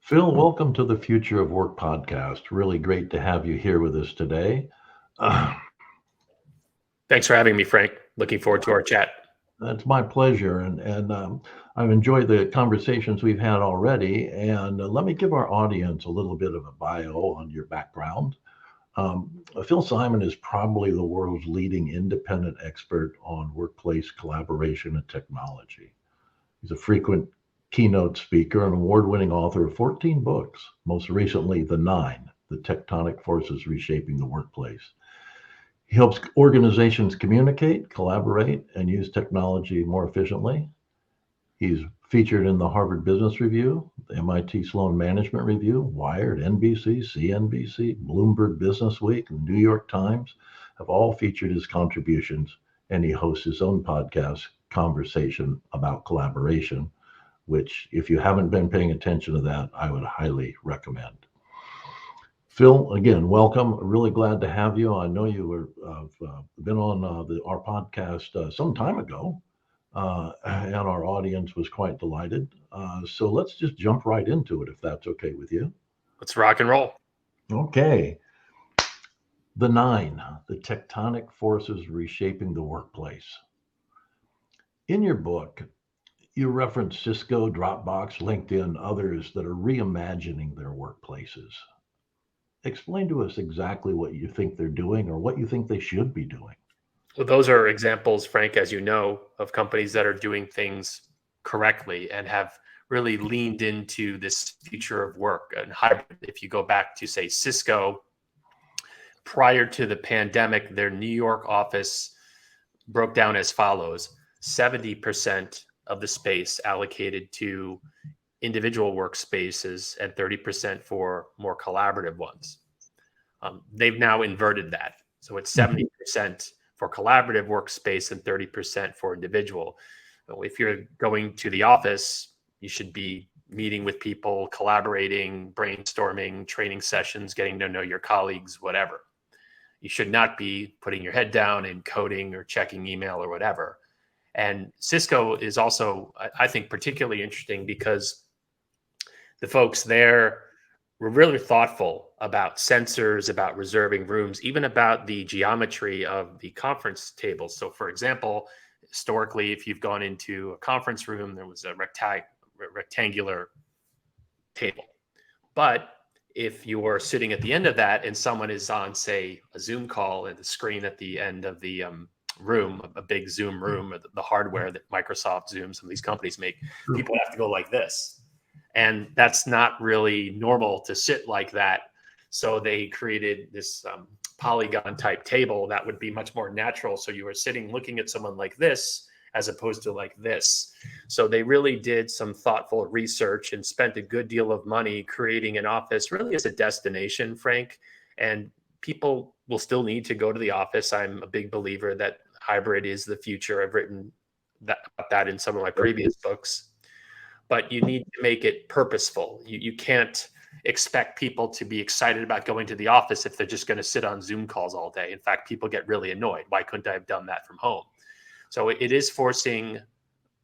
Phil, welcome to the Future of Work podcast. Really great to have you here with us today. Uh, Thanks for having me, Frank. Looking forward to our chat. it's my pleasure, and I've enjoyed the conversations we've had already. And let me give our audience a little bit of a bio on your background. Phil Simon is probably the world's leading independent expert on workplace collaboration and technology. He's a frequent keynote speaker and award winning author of 14 books, most recently, The Nine, The Tectonic Forces Reshaping the Workplace. He helps organizations communicate, collaborate, and use technology more efficiently. He's featured in the Harvard Business Review, the MIT Sloan Management Review, Wired, NBC, CNBC, Bloomberg Business Week, and New York Times have all featured his contributions, and he hosts his own podcast, Conversation About Collaboration, which, if you haven't been paying attention to that, I would highly recommend. Phil, again, welcome. Really glad to have you. I know you were been on our podcast some time ago, and our audience was quite delighted. So let's just jump right into it, if that's okay with you. Let's rock and roll. Okay. The Nine, the tectonic forces reshaping the workplace. In your book, you reference Cisco, Dropbox, LinkedIn, others that are reimagining their workplaces. Explain to us exactly what you think they're doing or what you think they should be doing. Well, those are examples, Frank, as you know, of companies that are doing things correctly and have really leaned into this future of work and hybrid. If you go back to, say, Cisco, prior to the pandemic, their New York office broke down as follows: 70% of the space allocated to individual workspaces and 30% for more collaborative ones. They've now inverted that. So it's 70% for collaborative workspace and 30% for individual. So if you're going to the office, you should be meeting with people, collaborating, brainstorming, training sessions, getting to know your colleagues, whatever. You should not be putting your head down and coding or checking email or whatever. And Cisco is also, I think, particularly interesting because the folks there were really thoughtful about sensors, about reserving rooms, even about the geometry of the conference tables. So, for example, historically, if you've gone into a conference room, there was a rectangular table. But if you are sitting at the end of that and someone is on, say, a Zoom call and the screen at the end of the room, a big Zoom room, or the hardware that Microsoft, Zoom, some of these companies make, people have to go like this. And that's not really normal to sit like that. So they created this polygon type table that would be much more natural. So you were sitting looking at someone like this as opposed to like this. So they really did some thoughtful research and spent a good deal of money creating an office really as a destination, Frank. And people will still need to go to the office. I'm a big believer that hybrid is the future. I've written about that in some of my previous books. But you need to make it purposeful. You can't expect people to be excited about going to the office if they're just going to sit on Zoom calls all day. In fact, people get really annoyed. Why couldn't I have done that from home? So it is forcing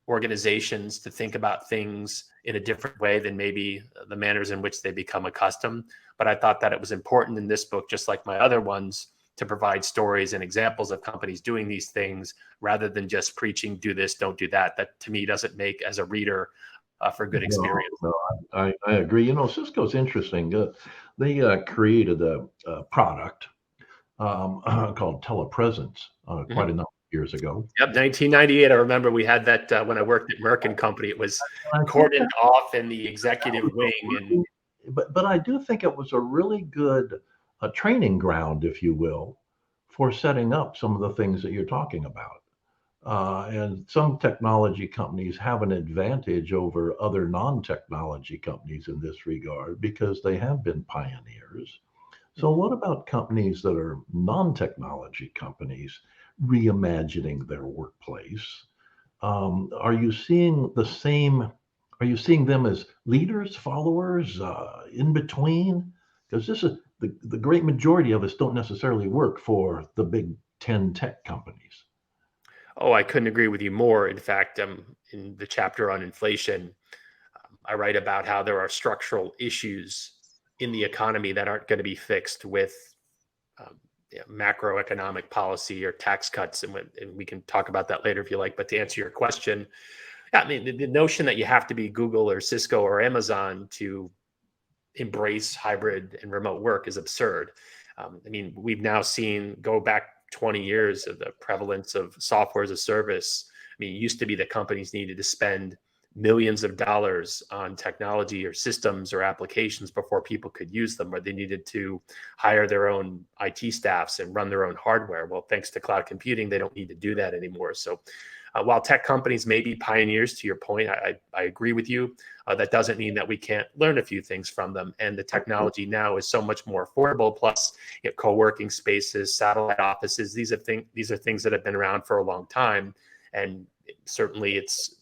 organizations to think about things in a different way than maybe the manners in which they become accustomed. But I thought that it was important in this book, just like my other ones, to provide stories and examples of companies doing these things rather than just preaching, do this, don't do that. That to me doesn't make, as a reader, for good experience. No, I agree. Cisco's interesting. They created a product called telepresence quite a number of years ago. Yep, 1998. I remember we had that when I worked at Merck and Company. It was cordoned off in the executive wing. And but I do think it was a really good training ground, if you will, for setting up some of the things that you're talking about. And some technology companies have an advantage over other non-technology companies in this regard because they have been pioneers. So what about companies that are non-technology companies reimagining their workplace? Are you seeing the same? Are you seeing them as leaders, followers, in between? Because this is the great majority of us don't necessarily work for the big 10 tech companies. Oh, I couldn't agree with you more. In fact, in the chapter on inflation, I write about how there are structural issues in the economy that aren't going to be fixed with macroeconomic policy or tax cuts. And we can talk about that later if you like. But to answer your question, yeah, I mean, the notion that you have to be Google or Cisco or Amazon to embrace hybrid and remote work is absurd. I mean, we've now seen, go back 20 years, of the prevalence of software as a service. I mean, it used to be that companies needed to spend millions of dollars on technology or systems or applications before people could use them, or they needed to hire their own IT staffs and run their own hardware. Well, thanks to cloud computing, they don't need to do that anymore. So while tech companies may be pioneers, to your point, I agree with you. That doesn't mean that we can't learn a few things from them. And the technology now is so much more affordable. Plus, co-working spaces, satellite offices, these are things that have been around for a long time. And certainly it's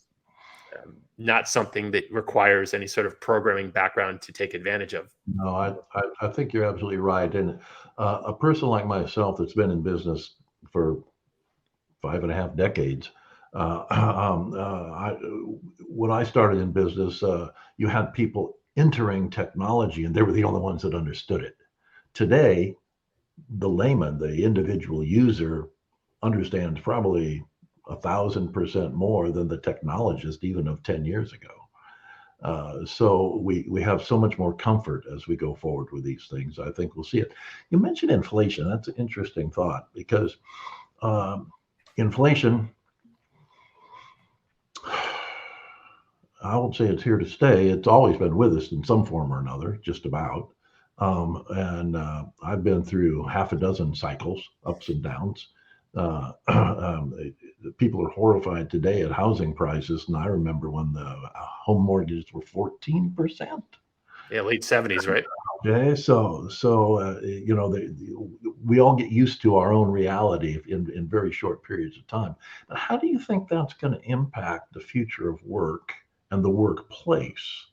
not something that requires any sort of programming background to take advantage of. No, I think you're absolutely right. And a person like myself that's been in business for 5.5 decades, when I started in business, you had people entering technology and they were the only ones that understood it. Today, the layman, the individual user, understands probably 1,000% more than the technologist even of 10 years ago. So we have so much more comfort as we go forward with these things. I think we'll see it. You mentioned inflation. That's an interesting thought, because inflation, I won't say it's here to stay. It's always been with us in some form or another, just about. And I've been through half a dozen cycles, ups and downs. People are horrified today at housing prices, and I remember when the home mortgages were 14%. Yeah, late 70s, right? Okay, so we all get used to our own reality in very short periods of time. But how do you think that's going to impact the future of work and the workplace?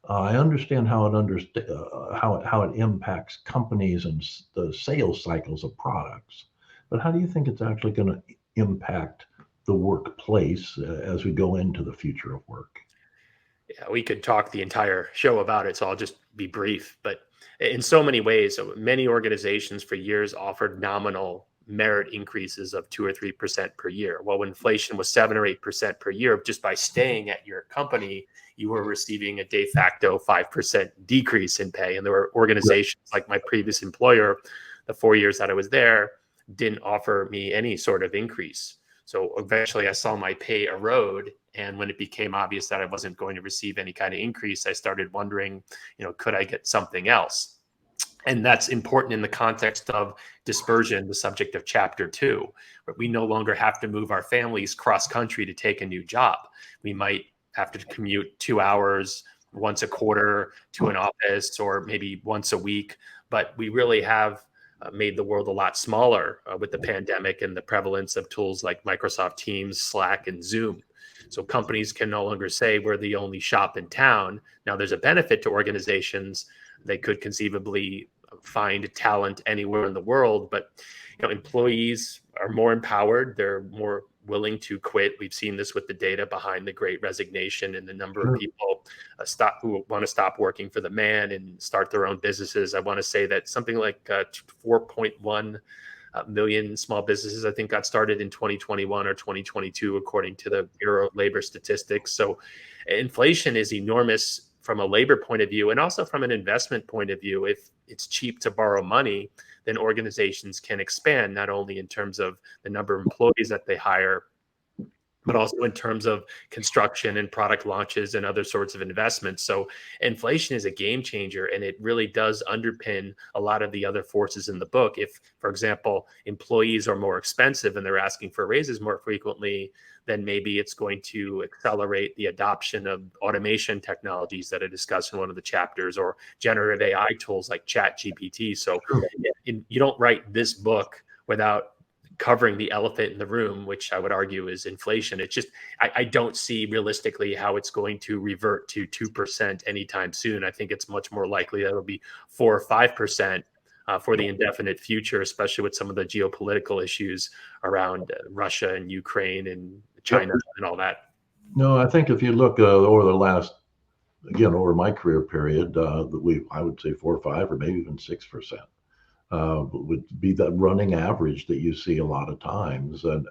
I understand how it impacts companies and the sales cycles of products, but how do you think it's actually going to impact the workplace as we go into the future of work? Yeah, we could talk the entire show about it, so I'll just be brief. But in so many ways, many organizations for years offered nominal merit increases of 2 or 3% per year. While inflation was 7 or 8% per year, just by staying at your company, you were receiving a de facto 5% decrease in pay. And there were organizations like my previous employer, the 4 years that I was there, didn't offer me any sort of increase. So eventually I saw my pay erode. And when it became obvious that I wasn't going to receive any kind of increase, I started wondering, could I get something else? And that's important in the context of dispersion, the subject of chapter 2, but we no longer have to move our families cross country to take a new job. We might have to commute 2 hours once a quarter to an office, or maybe once a week, but we really have made the world a lot smaller with the pandemic and the prevalence of tools like Microsoft Teams, Slack, and Zoom. So companies can no longer say we're the only shop in town. Now, there's a benefit to organizations. They could conceivably find talent anywhere in the world, but employees are more empowered. They're more willing to quit. We've seen this with the data behind the Great Resignation and the number of people who want to stop working for the man and start their own businesses. I want to say that something like 4.1 million small businesses, I think, got started in 2021 or 2022, according to the Bureau of Labor Statistics. So inflation is enormous from a labor point of view, and also from an investment point of view. If it's cheap to borrow money, then organizations can expand, not only in terms of the number of employees that they hire, but also in terms of construction and product launches and other sorts of investments. So inflation is a game changer, and it really does underpin a lot of the other forces in the book. If, for example, employees are more expensive and they're asking for raises more frequently, then maybe it's going to accelerate the adoption of automation technologies that I discussed in one of the chapters, or generative AI tools like ChatGPT. So you don't write this book without covering the elephant in the room, which I would argue is inflation. It's just, I don't see realistically how it's going to revert to 2% anytime soon. I think it's much more likely that it'll be 4 or 5% for the indefinite future, especially with some of the geopolitical issues around Russia and Ukraine and China and all that. No, I think if you look over the last again, over my career period, I would say 4 or 5 or maybe even 6%. Would be the running average that you see a lot of times, and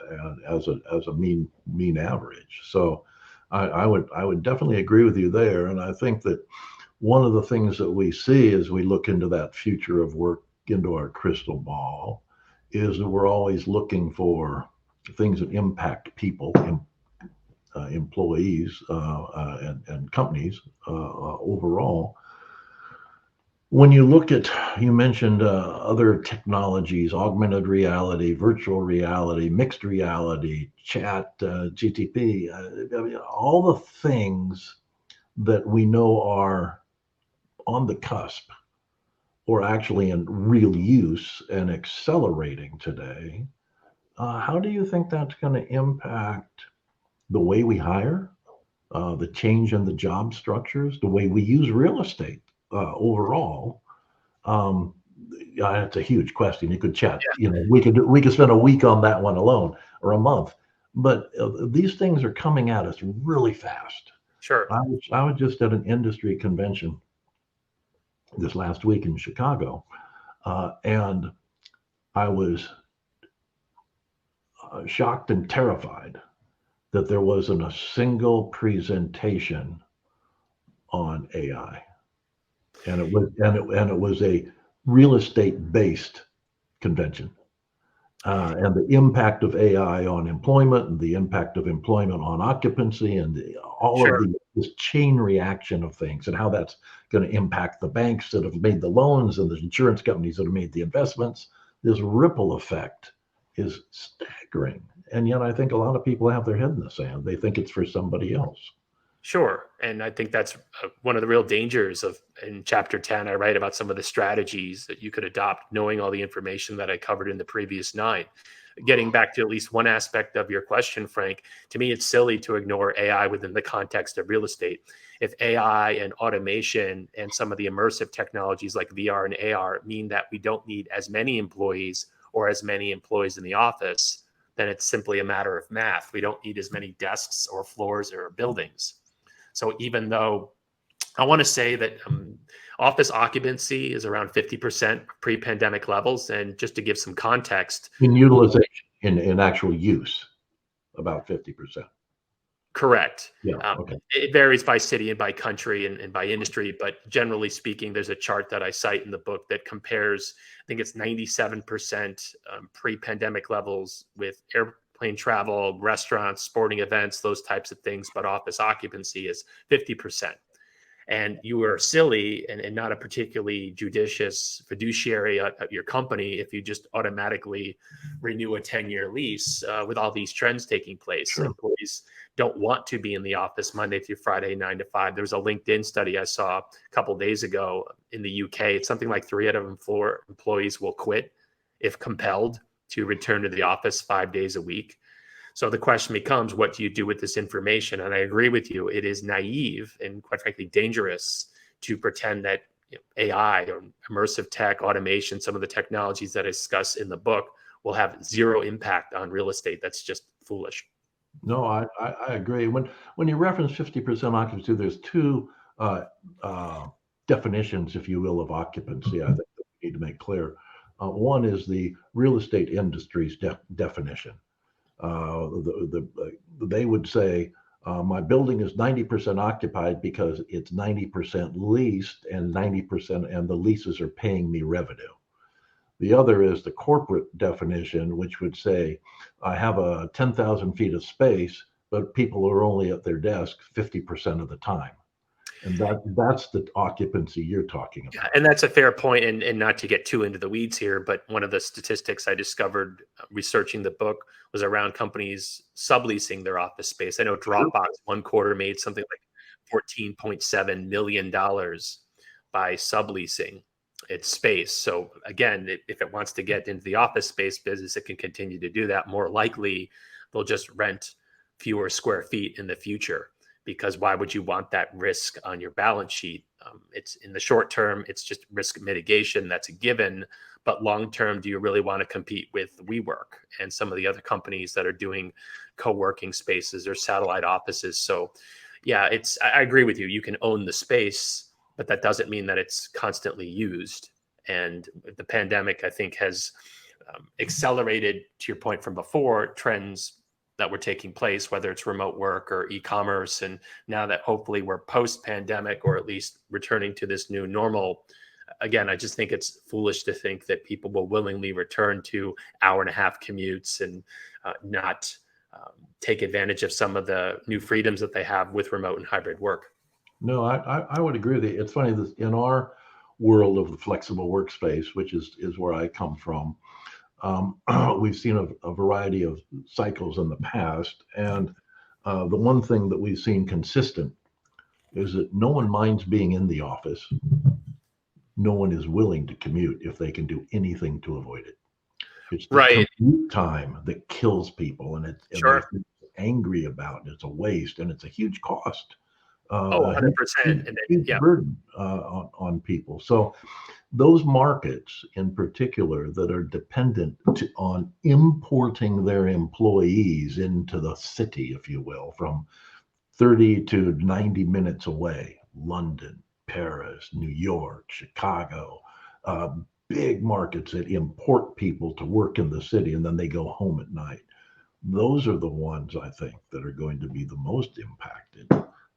as a mean average. So I would definitely agree with you there, and I think that one of the things that we see as we look into that future of work into our crystal ball is that we're always looking for things that impact people, employees, and companies overall. When you look at, you mentioned other technologies, augmented reality, virtual reality, mixed reality, chat, GTP, I mean, all the things that we know are on the cusp or actually in real use and accelerating today. How do you think that's going to impact the way we hire, the change in the job structures, the way we use real estate overall? Um, yeah, it's a huge question. You could chat. Yeah, We could spend a week on that one alone or a month. But these things are coming at us really fast. sure. I was just at an industry convention this last week in Chicago, and I was shocked and terrified that there wasn't a single presentation on AI, and it was a real estate based convention, and the impact of AI on employment and the impact of employment on occupancy and all of Sure. this chain reaction of things and how that's going to impact the banks that have made the loans and the insurance companies that have made the investments. This ripple effect is staggering. And yet I think a lot of people have their head in the sand. They think it's for somebody else. Sure. And I think that's one of the real dangers of, in chapter 10, I write about some of the strategies that you could adopt, knowing all the information that I covered in the previous 9. Getting back to at least one aspect of your question, Frank, to me, it's silly to ignore AI within the context of real estate. If AI and automation and some of the immersive technologies like VR and AR mean that we don't need as many employees or as many employees in the office, then it's simply a matter of math. We don't need as many desks or floors or buildings. So even though I want to say that office occupancy is around 50% pre-pandemic levels, and just to give some context, In utilization, in actual use, about 50%. correct. Yeah. Okay. It varies by city and by country and by industry, but generally speaking, there's a chart that I cite in the book that compares, I think it's 97% pre-pandemic levels with airplane travel, restaurants, sporting events, those types of things, but office occupancy is 50%. And you are silly and not a particularly judicious fiduciary at your company if you just automatically renew a 10-year lease with all these trends taking place. Sure. Employees don't want to be in the office Monday through Friday, 9 to 5. There's a LinkedIn study I saw a couple of days ago in the UK. It's something like 3 out of 4 employees will quit if compelled to return to the office 5 days a week. So the question becomes, what do you do with this information? And I agree with you. It is naive and quite frankly dangerous to pretend that AI or immersive tech, automation, some of the technologies that I discuss in the book will have zero impact on real estate. That's just foolish. No, I agree. When you reference 50% occupancy, there's two definitions, if you will, of occupancy. I think that we need to make clear. One is the real estate industry's definition. They would say my building is 90% occupied because it's 90% leased and 90% and the leases are paying me revenue. The other is the corporate definition, which would say I have a 10,000 feet of space, but people are only at their desk 50% of the time. And that's the occupancy you're talking about. Yeah, and that's a fair point, and not to get too into the weeds here, but one of the statistics I discovered researching the book was around companies subleasing their office space. I know Dropbox one quarter made something like $14.7 million by subleasing its space. So again, if it wants to get into the office space business, it can continue to do that. More likely, they'll just rent fewer square feet in the future. Because why would you want that risk on your balance sheet? It's in the short term, it's just risk mitigation. That's a given. But long term, do you really want to compete with WeWork and some of the other companies that are doing co-working spaces or satellite offices? So Yeah, I agree with you. You can own the space, but that doesn't mean that it's constantly used. And the pandemic, I think, has accelerated, to your point from before, trends that were taking place, whether it's remote work or e-commerce. And now that hopefully we're post-pandemic, or at least returning to this new normal, again, I just think it's foolish to think that people will willingly return to hour-and-a-half commutes and not take advantage of some of the new freedoms that they have with remote and hybrid work. No, I would agree with you. It's funny that in our world of the flexible workspace, which is where I come from, we've seen a variety of cycles in the past. And the one thing that we've seen consistent is that no one minds being in the office. No one is willing to commute if they can do anything to avoid it. It's the Right. commute time that kills people, and Sure. they're angry about it. It's a waste, and it's a huge cost, Oh, a huge, 100%. huge, And huge yeah, burden on people. So those markets in particular that are dependent on importing their employees into the city, if you will, from 30 to 90 minutes away, London, Paris, New York, Chicago, uh, big markets that import people to work in the city and then they go home at night. Those are the ones I think that are going to be the most impacted,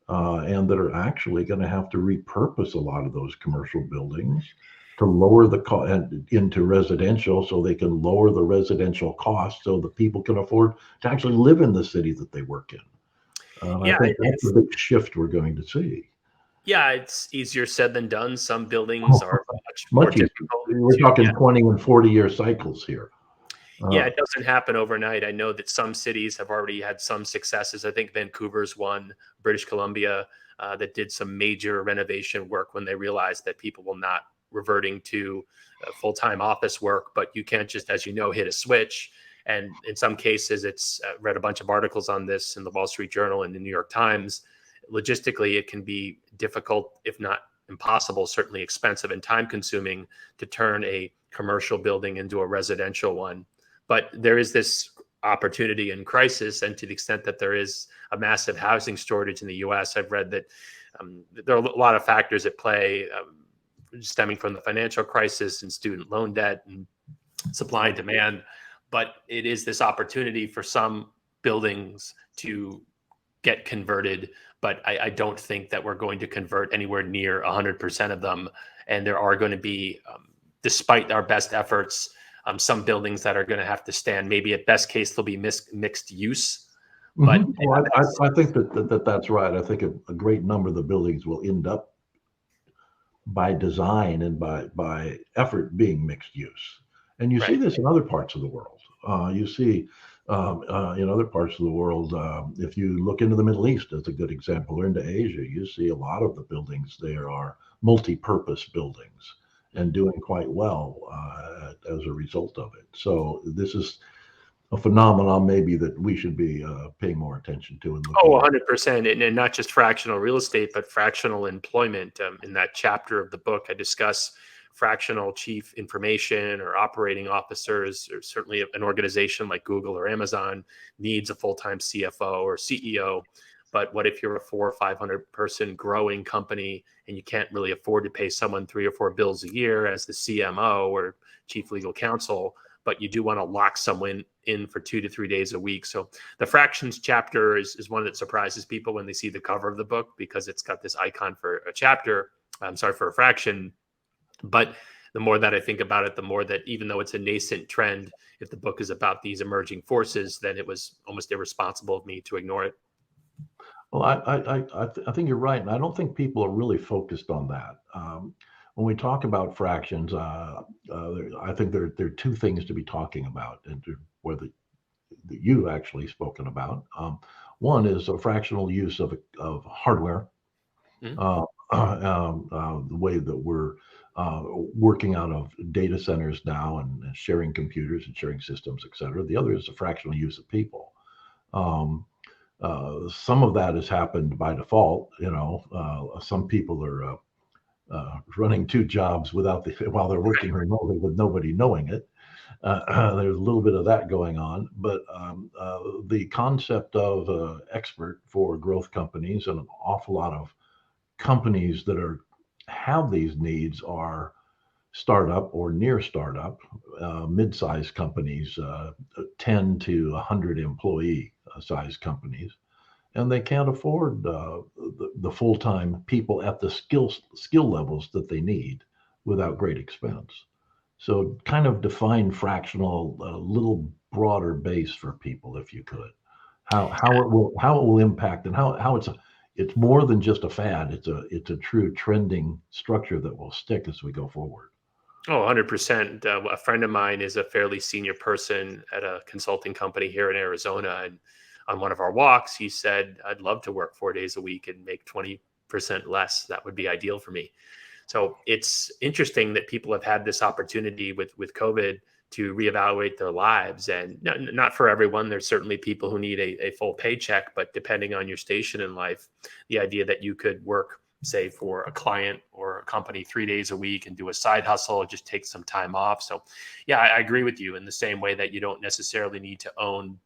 and that are actually going to have to repurpose a lot of those commercial buildings to lower the cost into residential, so they can lower the residential cost so that people can afford to actually live in the city that they work in. I yeah, think that's the big shift we're going to see. yeah, it's easier said than done. Some buildings are much more Much easier. difficult We're to, talking 20 and 40-year cycles here. yeah, Uh, it doesn't happen overnight. I know that some cities have already had some successes. I think Vancouver's one, British Columbia, that did some major renovation work when they realized that people will not reverting to full-time office work. But you can't just, as you know, hit a switch. And in some cases, it's read a bunch of articles on this in the Wall Street Journal and the New York Times. Logistically, it can be difficult, if not impossible, certainly expensive and time-consuming to turn a commercial building into a residential one. But there is this opportunity in crisis, and to the extent that there is a massive housing shortage in the U.S., I've read that there are a lot of factors at play, stemming from the financial crisis and student loan debt and supply and demand. But it is this opportunity for some buildings to get converted. But I don't think that we're going to convert anywhere near 100% of them. And there are going to be, despite our best efforts, some buildings that are going to have to stand. Maybe at best case, they'll be mixed use. But well, I think that's right. I think a great number of the buildings will end up by design and by effort being mixed use. And you see right. this in other parts of the world. You see in other parts of the world, if you look into the Middle East as a good example, or into Asia, you see a lot of the buildings there are multi-purpose buildings and doing quite well as a result of it. So this is a phenomenon maybe that we should be paying more attention to and Oh, looking at. 100%. And not just fractional real estate, but fractional employment. In that chapter of the book, I discuss fractional chief information or operating officers, or certainly an organization like Google or Amazon needs a full-time CFO or CEO. But what if you're a 400 or 500 person growing company and you can't really afford to pay someone 3 or 4 bills a year as the CMO or chief legal counsel, but you do want to lock someone in for 2 to 3 days a week? So the fractions chapter is one that surprises people when they see the cover of the book, because it's got this icon for a chapter. I'm sorry, for a fraction. But the more that I think about it, the more that, even though it's a nascent trend, if the book is about these emerging forces, then it was almost irresponsible of me to ignore it. Well, I think you're right, and I don't think people are really focused on that. When we talk about fractions, I think there are two things to be talking about, and whether that you've actually spoken about. One is a fractional use of hardware, Mhm. the way that we're working out of data centers now and sharing computers and sharing systems, et cetera. The other is a fractional use of people. Um, some of that has happened by default. Some people are running two jobs while they're working remotely with nobody knowing it. There's a little bit of that going on, but the concept of expert for growth companies, and an awful lot of companies that have these needs are startup or near startup, mid-sized companies, 10 to 100 employee size companies, and they can't afford the full-time people at the skill levels that they need without great expense. So kind of define fractional a little broader base for people, if you could. How it will impact, and how it's more than just a fad. It's a true trending structure that will stick as we go forward. Oh, 100%. A friend of mine is a fairly senior person at a consulting company here in Arizona. And on one of our walks, he said, I'd love to work 4 days a week and make 20% less. That would be ideal for me. So it's interesting that people have had this opportunity with COVID to reevaluate their lives. And not for everyone. There's certainly people who need a full paycheck, but depending on your station in life, the idea that you could work, say, for a client or a company 3 days a week and do a side hustle, just take some time off. So yeah, I agree with you in the same way that you don't necessarily need to own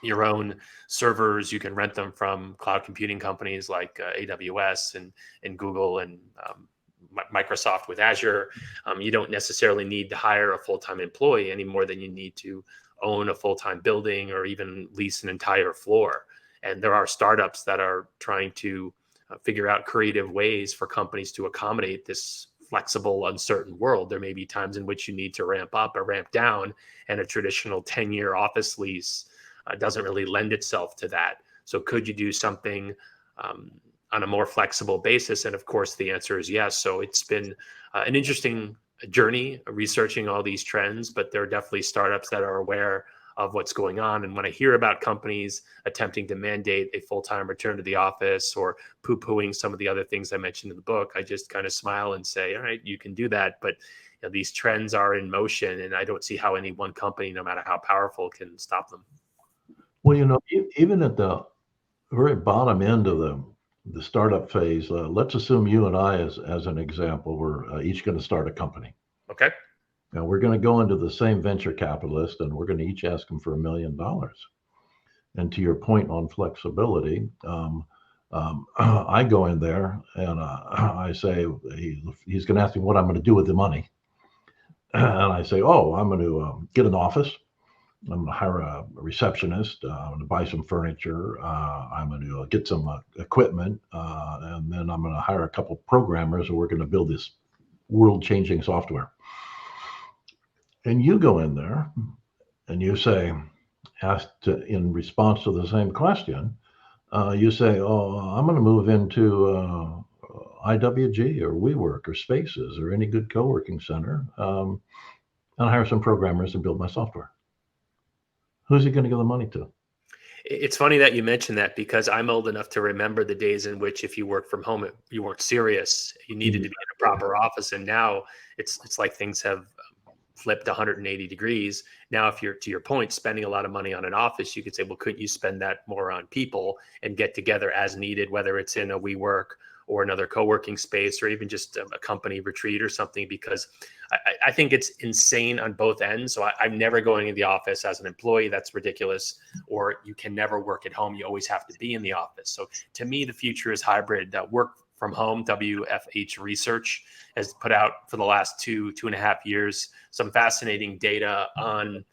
your own servers. You can rent them from cloud computing companies like AWS and Google and Microsoft with Azure. You don't necessarily need to hire a full-time employee any more than you need to own a full-time building or even lease an entire floor. And there are startups that are trying to figure out creative ways for companies to accommodate this flexible, uncertain world. There may be times in which you need to ramp up or ramp down, and a traditional 10-year office lease doesn't really lend itself to that. So could you do something on a more flexible basis? And of course, the answer is yes. So it's been an interesting journey researching all these trends, but there are definitely startups that are aware of what's going on. And when I hear about companies attempting to mandate a full-time return to the office or poo-pooing some of the other things I mentioned in the book, I just kind of smile and say, all right, you can do that. But these trends are in motion, and I don't see how any one company, no matter how powerful, can stop them. Well, even at the very bottom end of the startup phase, let's assume you and I, as an example, we're each going to start a company. Okay. Now we're going to go into the same venture capitalist, and we're going to each ask them for $1 million. And to your point on flexibility, I go in there and I say, he's going to ask me what I'm going to do with the money. And I say, oh, I'm going to get an office. I'm going to hire a receptionist. I'm going to buy some furniture. I'm going to get some equipment. And then I'm going to hire a couple programmers, and we're going to build this world-changing software. And you go in there and you say, in response to the same question, you say, oh, I'm going to move into IWG or WeWork or Spaces or any good co-working center and hire some programmers and build my software. Who's he going to give the money to? It's funny that you mentioned that, because I'm old enough to remember the days in which if you worked from home, you weren't serious. You needed to be in a proper office. And now it's like things have flipped 180 degrees. Now, if you're, to your point, spending a lot of money on an office, you could say, well, couldn't you spend that more on people and get together as needed, whether it's in a WeWork or another co-working space or even just a company retreat or something? Because I think it's insane on both ends. So I'm never going in the office as an employee. That's ridiculous. Or you can never work at home. You always have to be in the office. So to me, the future is hybrid. Work from home. WFH Research has put out for the last 2.5 years some fascinating data on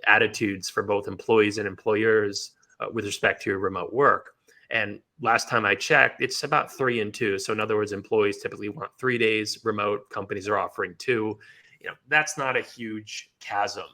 attitudes for both employees and employers with respect to remote work. And last time I checked, it's about 3 and 2. So in other words, employees typically want 3 days remote. Companies are offering 2. That's not a huge chasm.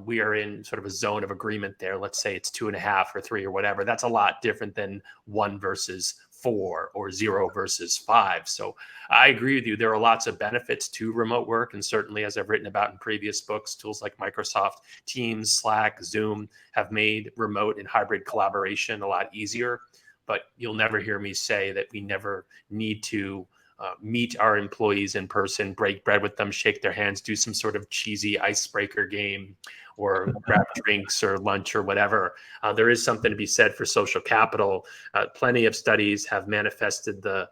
We are in sort of a zone of agreement there. Let's say it's 2.5 or 3 or whatever. That's a lot different than 1 versus 4 or 0 versus 5. So I agree with you. There are lots of benefits to remote work. And certainly, as I've written about in previous books, tools like Microsoft Teams, Slack, Zoom have made remote and hybrid collaboration a lot easier. But you'll never hear me say that we never need to meet our employees in person, break bread with them, shake their hands, do some sort of cheesy icebreaker game, or grab drinks or lunch or whatever. There is something to be said for social capital. Plenty of studies have manifested the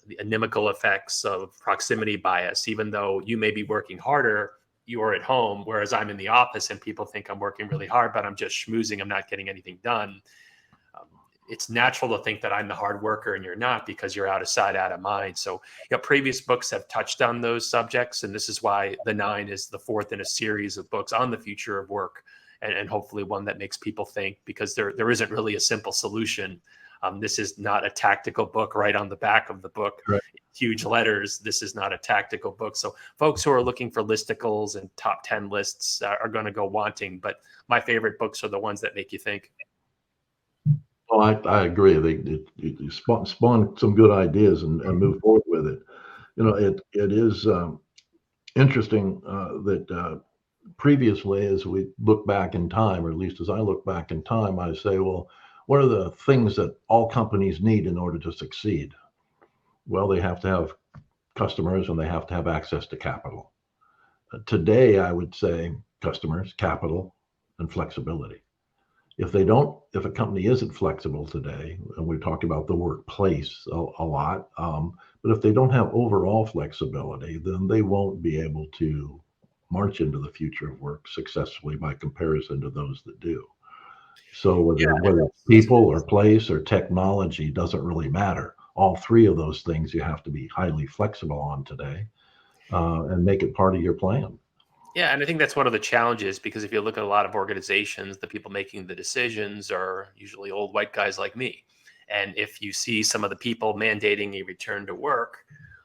the inimical effects of proximity bias. Even though you may be working harder, you're at home, whereas I'm in the office and people think I'm working really hard, but I'm just schmoozing. I'm not getting anything done. It's natural to think that I'm the hard worker and you're not, because you're out of sight, out of mind. So, previous books have touched on those subjects. And this is why The Nine is the fourth in a series of books on the future of work, and hopefully one that makes people think, because there isn't really a simple solution. This is not a tactical book. Right on the back of the book, Right. huge letters, this is not a tactical book. So folks who are looking for listicles and top 10 lists are going to go wanting. But my favorite books are the ones that make you think. Oh, I agree. They spawn some good ideas and move forward with it. It is interesting that previously, as we look back in time, or at least as I look back in time, I say, well, what are the things that all companies need in order to succeed? Well, they have to have customers and they have to have access to capital. Today, I would say customers, capital, and flexibility. If a company isn't flexible today, and we talk about the workplace a lot, but if they don't have overall flexibility, then they won't be able to march into the future of work successfully by comparison to those that do. So whether it's people or place or technology doesn't really matter. All three of those things you have to be highly flexible on today, and make it part of your plan. Yeah, and I think that's one of the challenges, because if you look at a lot of organizations, the people making the decisions are usually old white guys like me. And if you see some of the people mandating a return to work,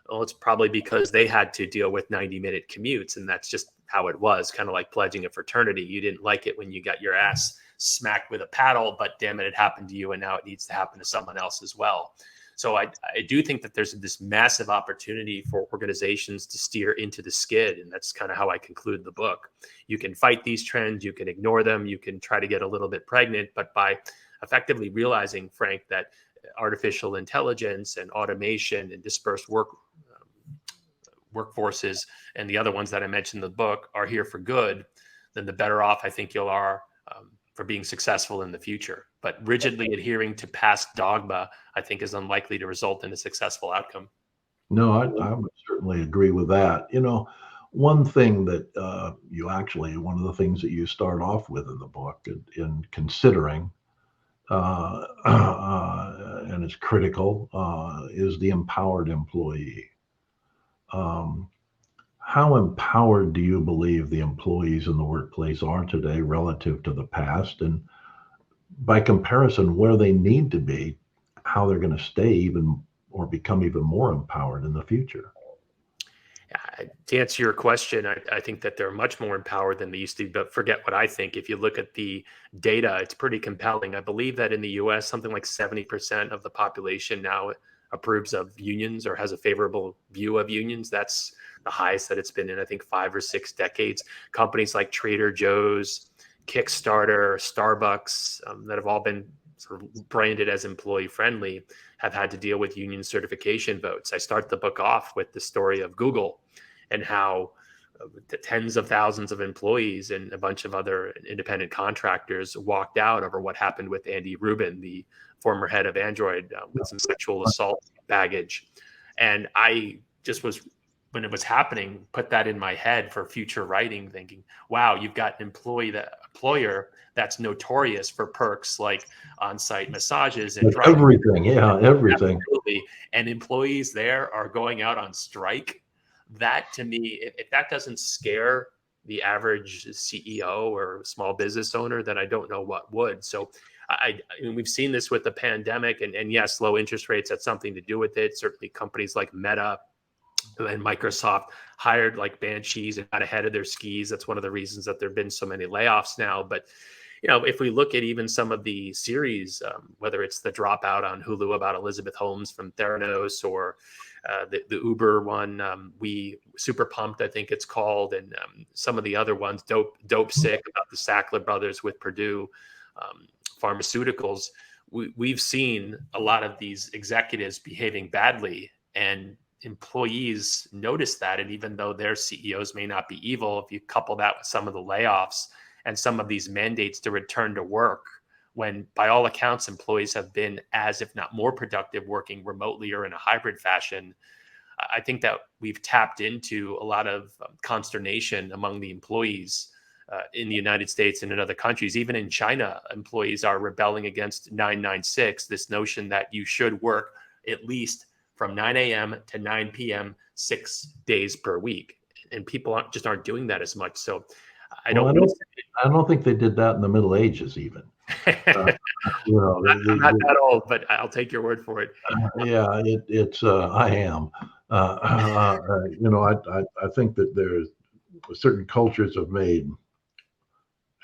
well, it's probably because they had to deal with 90-minute commutes. And that's just how it was, kind of like pledging a fraternity. You didn't like it when you got your ass smacked with a paddle, but damn it, it happened to you. And now it needs to happen to someone else as well. So I do think that there's this massive opportunity for organizations to steer into the skid. And that's kind of how I conclude the book. You can fight these trends, you can ignore them, you can try to get a little bit pregnant, but by effectively realizing, Frank, that artificial intelligence and automation and dispersed workforces and the other ones that I mentioned in the book are here for good, then the better off I think you are for being successful in the future. But rigidly adhering to past dogma, I think, is unlikely to result in a successful outcome. No, I would certainly agree with that. One thing that one of the things that you start off with in the book in considering, and it's critical, is the empowered employee. How empowered do you believe the employees in the workplace are today relative to the past? And by comparison, where they need to be, how they're going to stay even or become even more empowered in the future? To answer your question, I think that they're much more empowered than they used to be, but forget what I think. If you look at the data, it's pretty compelling. I believe that in the US, something like 70% of the population now approves of unions or has a favorable view of unions. That's the highest that it's been in, I think, 5 or 6 decades. Companies like Trader Joe's, Kickstarter, Starbucks, that have all been sort of branded as employee friendly, have had to deal with union certification votes. I start the book off with the story of Google and how the tens of thousands of employees and a bunch of other independent contractors walked out over what happened with Andy Rubin, the former head of Android, with some sexual assault baggage. And I just was, when it was happening, put that in my head for future writing, thinking, wow, you've got an employer that's notorious for perks like on-site massages and everything. Yeah, everything. Absolutely. And employees there are going out on strike. That, to me, if that doesn't scare the average CEO or small business owner, then I don't know what would. So I mean, we've seen this with the pandemic, and yes, low interest rates had something to do with it. Certainly companies like Meta and Microsoft hired like banshees and got ahead of their skis. That's one of the reasons that there have been so many layoffs now. But if we look at even some of the series, whether it's the Dropout on Hulu about Elizabeth Holmes from Theranos, or the Uber one, We Super Pumped, I think it's called, and some of the other ones, Dope Sick, about the Sackler brothers with Purdue Pharmaceuticals, we've seen a lot of these executives behaving badly, and employees notice that. And even though their CEOs may not be evil, if you couple that with some of the layoffs and some of these mandates to return to work, when by all accounts, employees have been as, if not more productive working remotely or in a hybrid fashion. I think that we've tapped into a lot of consternation among the employees in the United States and in other countries. Even in China, employees are rebelling against 996, this notion that you should work at least from 9 a.m. to 9 p.m. 6 days per week. And people aren't doing that as much. So I don't think they did that in the Middle Ages even. I'm not that old, but I'll take your word for it. Yeah, I am. I think that there's certain cultures have made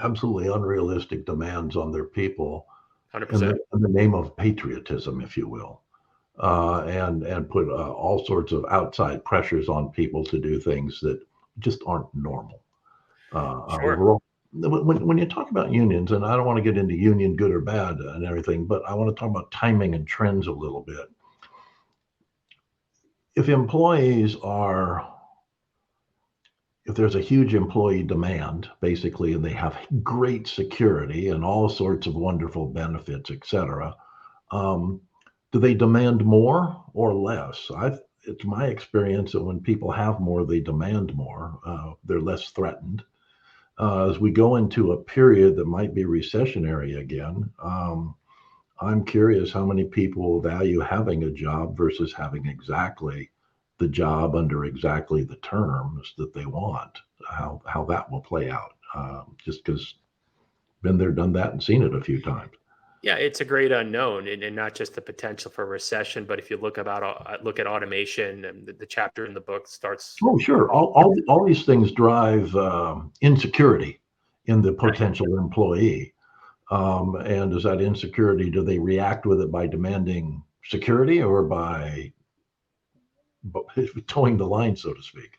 absolutely unrealistic demands on their people 100%. in the name of patriotism, if you will, and put all sorts of outside pressures on people to do things that just aren't normal. Sure. Overall, when you talk about unions, and I don't want to get into union good or bad and everything, but I want to talk about timing and trends a little bit. If there's a huge employee demand, basically, and they have great security and all sorts of wonderful benefits, et cetera, do they demand more or less? It's my experience that when people have more, they demand more. They're less threatened. As we go into a period that might be recessionary again, I'm curious how many people value having a job versus having exactly the job under exactly the terms that they want, how that will play out, just because been there, done that, and seen it a few times. Yeah, it's a great unknown, and not just the potential for recession, but if you look at automation, and the chapter in the book starts. Oh, sure. All these things drive insecurity in the potential employee. And does that insecurity, do they react with it by demanding security or by towing the line, so to speak?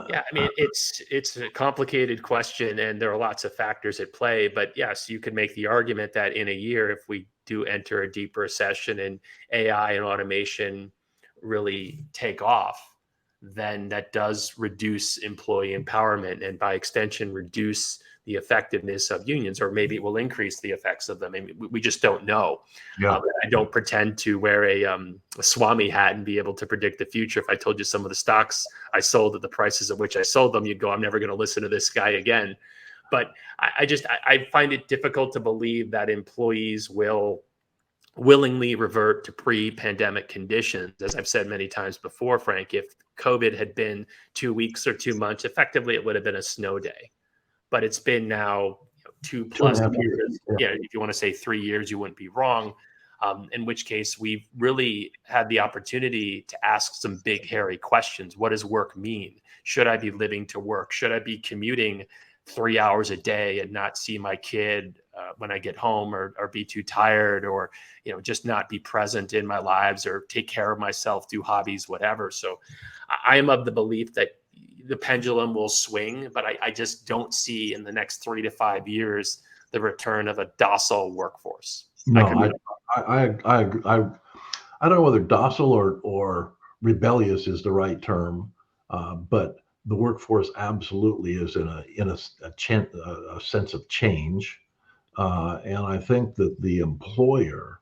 Yeah, I mean, it's a complicated question, and there are lots of factors at play. But yes, you could make the argument that in a year, if we do enter a deep recession and AI and automation really take off, then that does reduce employee empowerment, and by extension, reduce the effectiveness of unions, or maybe it will increase the effects of them. I mean, we just don't know. Yeah. I don't pretend to wear a Swami hat and be able to predict the future. If I told you some of the stocks I sold at the prices at which I sold them, you'd go, I'm never going to listen to this guy again. But I find it difficult to believe that employees will willingly revert to pre-pandemic conditions. As I've said many times before, Frank, if COVID had been 2 weeks or 2 months, effectively it would have been a snow day. But it's been now 2+ years. Yeah, if you want to say 3 years, you wouldn't be wrong. In which case, we've really had the opportunity to ask some big, hairy questions. What does work mean? Should I be living to work? Should I be commuting 3 hours a day and not see my kid when I get home, or be too tired, or just not be present in my lives, or take care of myself, do hobbies, whatever. So I am of the belief that the pendulum will swing, but I just don't see in the next 3 to 5 years the return of a docile workforce. No, I don't know whether docile or rebellious is the right term, but the workforce absolutely is in a sense of change, and I think that the employer,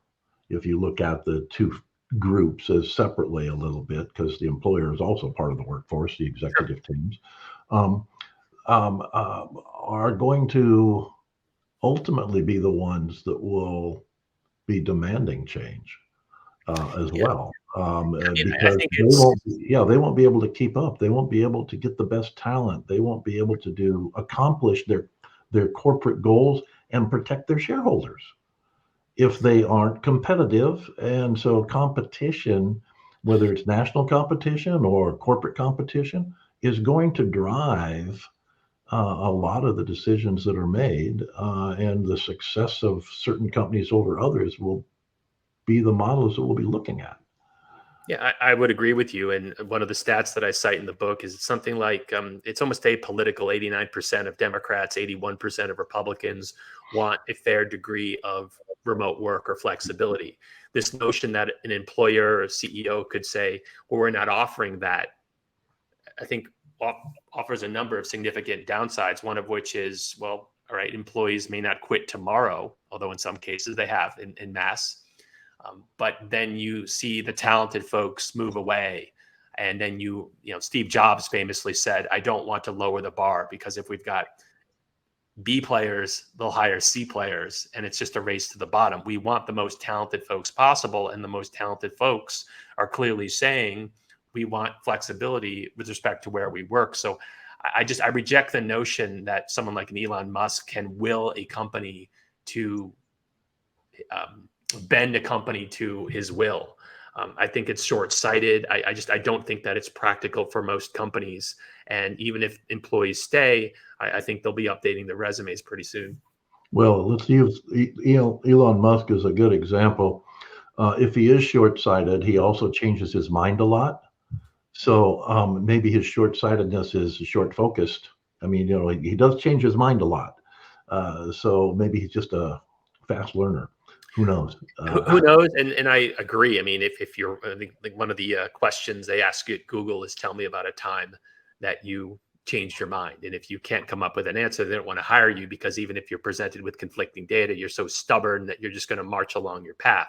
if you look at the two groups as separately a little bit, because the employer is also part of the workforce, the executive teams, are going to ultimately be the ones that will be demanding change as well. Because they won't be able to keep up. They won't be able to get the best talent. They won't be able to accomplish their corporate goals and protect their shareholders if they aren't competitive. And so competition, whether it's national competition or corporate competition, is going to drive a lot of the decisions that are made, and the success of certain companies over others will be the models that we'll be looking at. Yeah, I would agree with you. And one of the stats that I cite in the book is something like it's almost apolitical. 89% of Democrats, 81% of Republicans want a fair degree of remote work or flexibility. This notion that an employer or CEO could say, well, we're not offering that, I think offers a number of significant downsides, one of which is, well, All right, employees may not quit tomorrow, although in some cases they have in mass. But then you see the talented folks move away. And then Steve Jobs famously said, I don't want to lower the bar, because if we've got B players, they'll hire C players, and it's just a race to the bottom. We want the most talented folks possible, and the most talented folks are clearly saying we want flexibility with respect to where we work. So I reject the notion that someone like an Elon Musk can will a company to bend a company to his will. I think it's short-sighted. I don't think that it's practical for most companies. And even if employees stay, I think they'll be updating their resumes pretty soon. Well, let's use Elon Musk as a good example. If he is short-sighted, he also changes his mind a lot. So maybe his short-sightedness is short-focused. I mean, he does change his mind a lot. So maybe he's just a fast learner. Who knows? Who knows? And I agree. I mean, if you're, I think one of the questions they ask you at Google is, tell me about a time that you changed your mind. And if you can't come up with an answer, they don't want to hire you, because even if you're presented with conflicting data, you're so stubborn that you're just going to march along your path.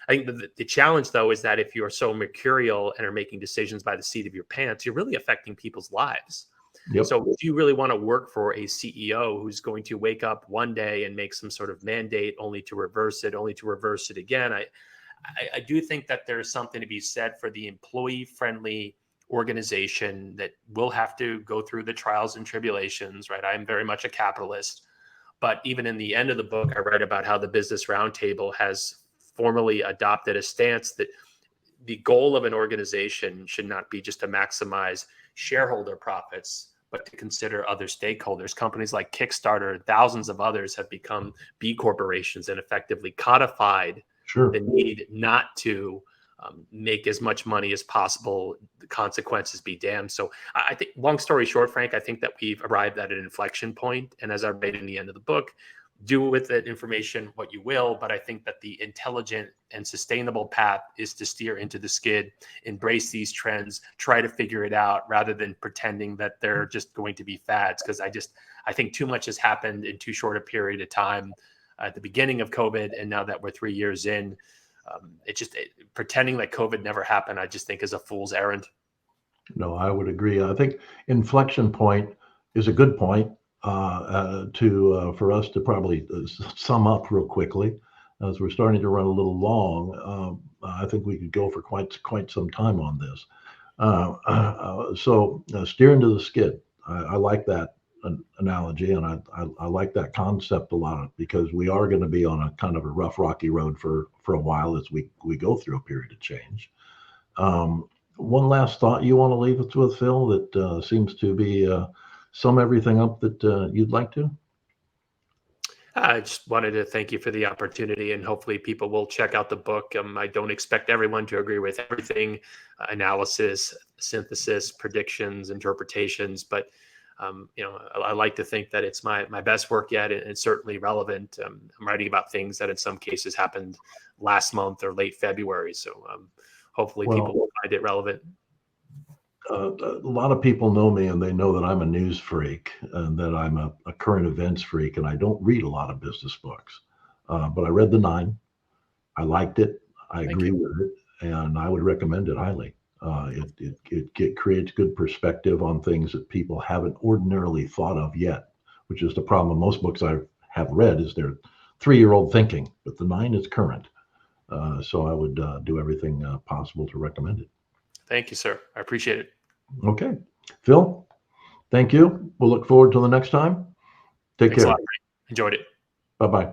I think the challenge, though, is that if you're so mercurial and are making decisions by the seat of your pants, you're really affecting people's lives. Yep. So if you really want to work for a CEO who's going to wake up one day and make some sort of mandate only to reverse it again, I do think that there's something to be said for the employee-friendly organization that will have to go through the trials and tribulations, right? I'm very much a capitalist, but even in the end of the book, I write about how the Business Roundtable has formally adopted a stance that the goal of an organization should not be just to maximize shareholder profits, but to consider other stakeholders. Companies like Kickstarter and thousands of others have become B corporations and effectively codified the need not to make as much money as possible. The consequences be damned. So I think, long story short, Frank, I think that we've arrived at an inflection point. And as I write in the end of the book, do with that information what you will, but I think that the intelligent and sustainable path is to steer into the skid, embrace these trends, try to figure it out, rather than pretending that they're just going to be fads. Because I think too much has happened in too short a period of time at the beginning of COVID, and now that we're 3 years in, pretending that COVID never happened, I just think is a fool's errand. No, I would agree. I think inflection point is a good point. For us to probably sum up real quickly, as we're starting to run a little long. I think we could go for quite some time on this. So steer into the skid. I like that analogy, and I like that concept a lot, because we are going to be on a kind of a rough, rocky road for a while as we go through a period of change. One last thought you want to leave us with, Phil, that seems to be sum everything up that you'd like to? I just wanted to thank you for the opportunity, and hopefully people will check out the book. I don't expect everyone to agree with everything, analysis, synthesis, predictions, interpretations, but I like to think that it's my best work yet, and it's certainly relevant. I'm writing about things that in some cases happened last month or late February. So hopefully people will find it relevant. A lot of people know me, and they know that I'm a news freak and that I'm a current events freak, and I don't read a lot of business books. But I read the 9. I liked it. I agree with it, and I would recommend it highly. It creates good perspective on things that people haven't ordinarily thought of yet, which is the problem with most books I have read, is they're 3-year-old thinking, but the 9 is current. So I would do everything possible to recommend it. Thank you, sir. I appreciate it. Okay. Phil, thank you. We'll look forward to the next time. Take care. Thanks a lot. Enjoyed it. Bye-bye.